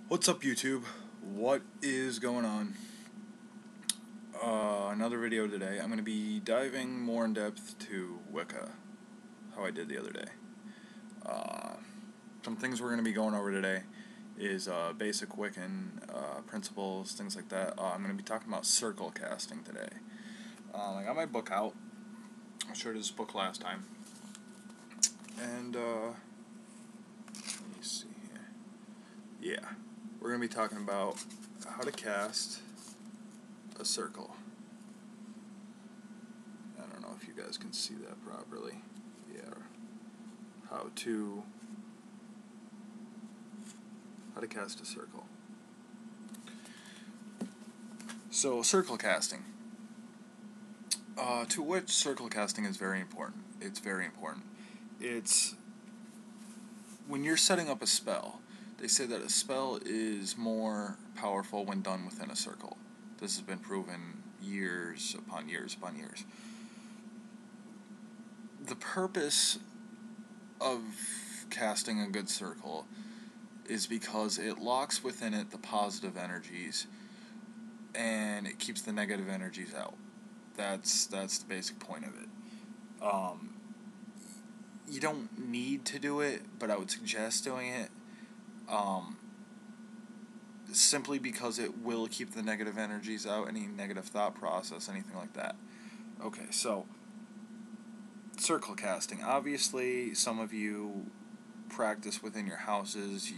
What's up, YouTube? What is going on? Another video today. I'm going to be diving more in depth to Wicca, how I did the other day. Some things we're going to be going over today is basic Wiccan principles, things like that. I'm going to be talking about circle casting today. I got my book out. I showed you this book last time. And, let me see here. Yeah. We're going to be talking about how to cast a circle. I don't know if you guys can see that properly. Yeah. How to cast a circle. So, circle casting. To which circle casting is very important. It's very important. It's when you're setting up a spell. They say that a spell is more powerful when done within a circle. This has been proven years upon years upon years. The purpose of casting a good circle is because it locks within it the positive energies and it keeps the negative energies out. That's the basic point of it. You don't need to do it, but I would suggest doing it. Simply because it will keep the negative energies out, any negative thought process, anything like that. Okay, so circle casting. Obviously, some of you practice within your houses.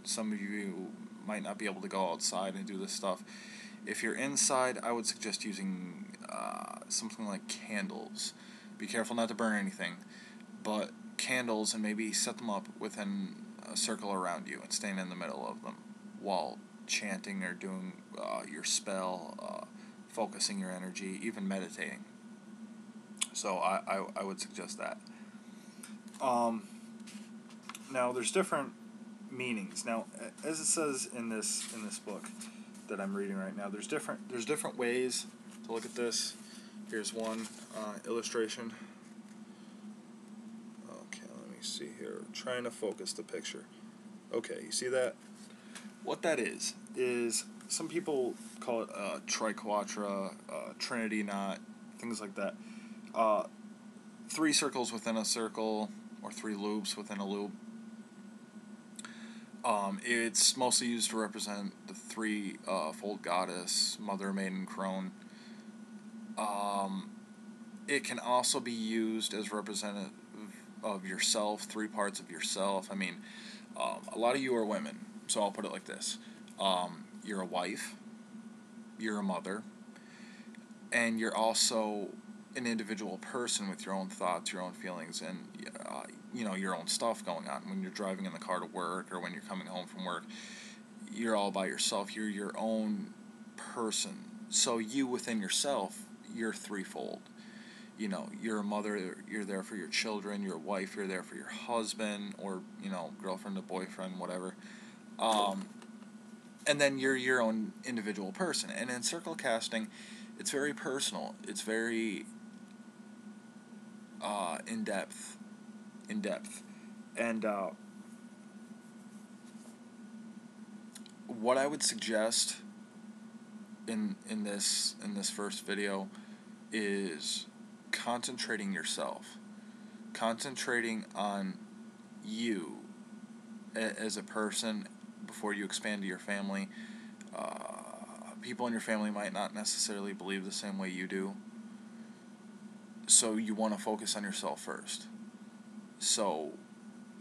Some of you might not be able to go outside and do this stuff. If you're inside, I would suggest using something like candles. Be careful not to burn anything, but candles, and maybe set them up within a circle around you and stand in the middle of them while chanting or doing your spell, focusing your energy, even meditating. So I would suggest that. Now there's different meanings. Now, as it says in this book that I'm reading right now, there's different ways to look at this. Here's one illustration. Okay, let me see here. I'm trying to focus the picture. Okay, you see that? What that is some people call it triquetra, trinity knot, things like that. 3 circles within a circle, or 3 loops within a loop. It's mostly used to represent the 3-fold goddess, mother, maiden, crone. It can also be used as representative of yourself, 3 parts of yourself. I mean, a lot of you are women, so I'll put it like this. You're a wife, you're a mother, and you're also an individual person with your own thoughts, your own feelings, and your own stuff going on. When you're driving in the car to work or when you're coming home from work, you're all by yourself. You're your own person. So you within yourself, you're threefold. You're a mother, you're there for your children. You're a wife, you're there for your husband, or girlfriend or boyfriend, whatever. And then you're your own individual person. And in circle casting, it's very personal. It's very in depth. And what I would suggest in this first video is concentrating on you as a person before you expand to your family. People in your family might not necessarily believe the same way you do, so you want to focus on yourself first. So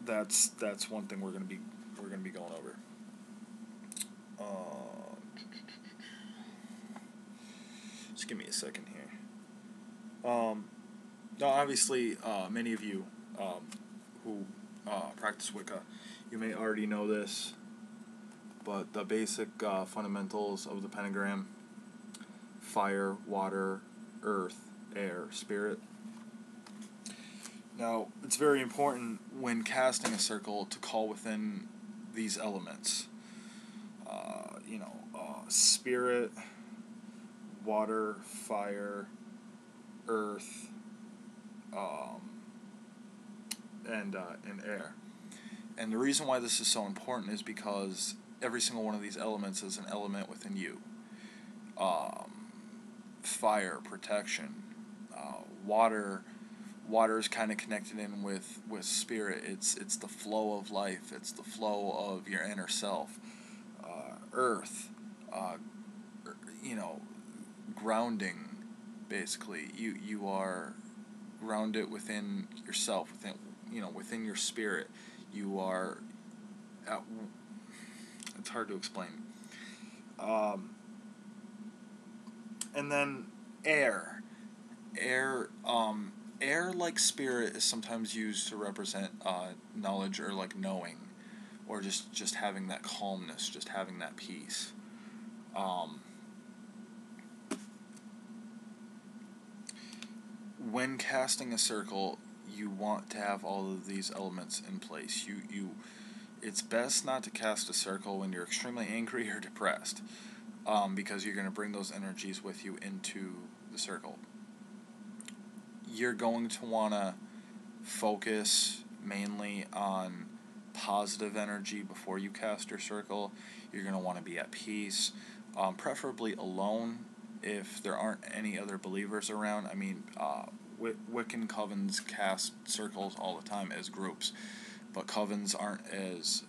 that's one thing we're gonna be going over. Just give me a second here. Now, obviously, many of you who practice Wicca, you may already know this, but the basic fundamentals of the pentagram: fire, water, earth, air, spirit. Now, it's very important when casting a circle to call within these elements. Spirit, water, fire, earth, and air. And the reason why this is so important is because every single one of these elements is an element within you. Um, Fire, protection, water. Water is kind of connected in with spirit. It's the flow of life. It's the flow of your inner self. Earth, uh, you know, grounding. Basically, you are grounded within yourself, within your spirit. You are. At, it's hard to explain. Um, and then air, air. Air, like spirit, is sometimes used to represent knowledge, or like knowing, or just having that calmness, just having that peace. Um, when casting a circle, you want to have all of these elements in place. It's best not to cast a circle when you're extremely angry or depressed, because you're going to bring those energies with you into the circle. You're going to want to focus mainly on positive energy before you cast your circle. You're going to want to be at peace, preferably alone if there aren't any other believers around. I mean, Wiccan covens cast circles all the time as groups, but covens aren't as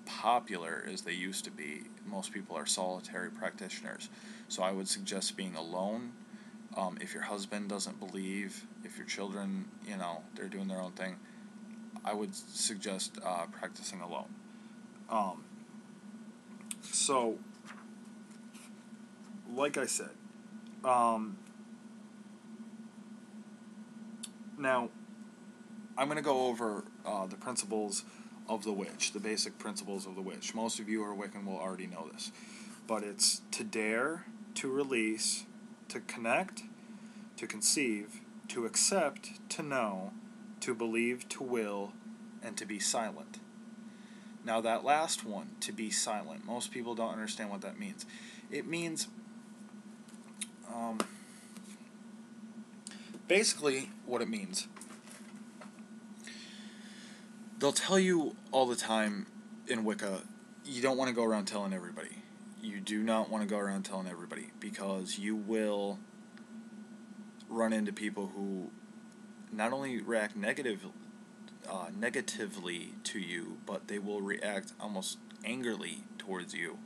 popular as they used to be. Most people are solitary practitioners, so I would suggest being alone. If your husband doesn't believe, if your children, they're doing their own thing, I would suggest practicing alone. Um, so, like I said, now I'm going to go over the principles of the witch, the basic principles of the witch. Most of you who are Wiccan will already know this. But it's to dare, to release, to connect, to conceive, to accept, to know, to believe, to will, and to be silent. Now that last one, to be silent, most people don't understand what that means. It means, basically what it means, they'll tell you all the time in Wicca, you don't want to go around telling everybody. You do not want to go around telling everybody, because you will run into people who not only react negatively to you, but they will react almost angrily towards you.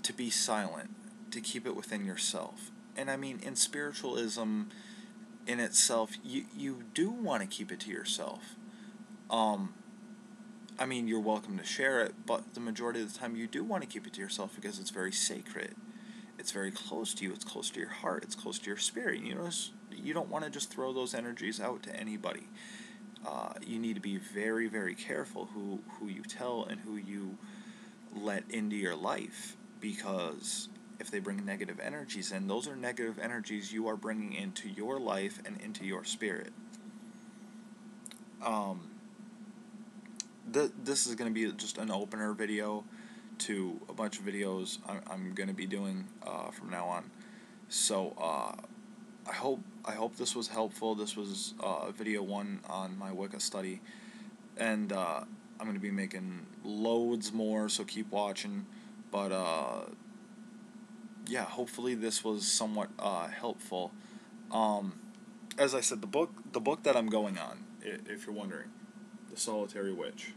To be silent, to keep it within yourself. And I mean, in spiritualism in itself, you do want to keep it to yourself. I mean, you're welcome to share it, but the majority of the time you do want to keep it to yourself because it's very sacred. It's very close to you. It's close to your heart. It's close to your spirit. You don't want to just throw those energies out to anybody. You need to be very, very careful who you tell and who you let into your life, because if they bring negative energies in, those are negative energies you are bringing into your life and into your spirit. This is going to be just an opener video to a bunch of videos I'm going to be doing from now on. So I hope this was helpful. This was video 1 on my Wicca study, and I'm going to be making loads more, so keep watching. But yeah, hopefully this was somewhat helpful. As I said, the book that I'm going on, if you're wondering, The Solitary Witch.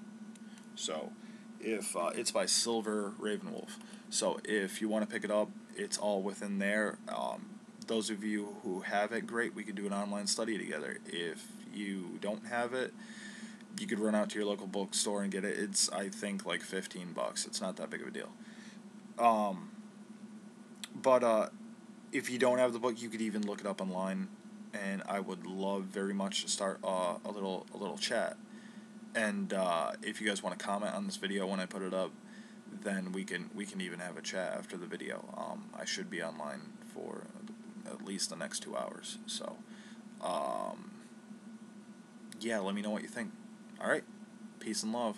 So, if it's by Silver Ravenwolf. So if you want to pick it up, it's all within there. Those of you who have it, great. We could do an online study together. If you don't have it, you could run out to your local bookstore and get it. It's, I think, like $15. It's not that big of a deal. But if you don't have the book, you could even look it up online, and I would love very much to start a little chat. And if you guys want to comment on this video when I put it up, then we can even have a chat after the video. I should be online for at least the next 2 hours. So, yeah, let me know what you think. All right, peace and love.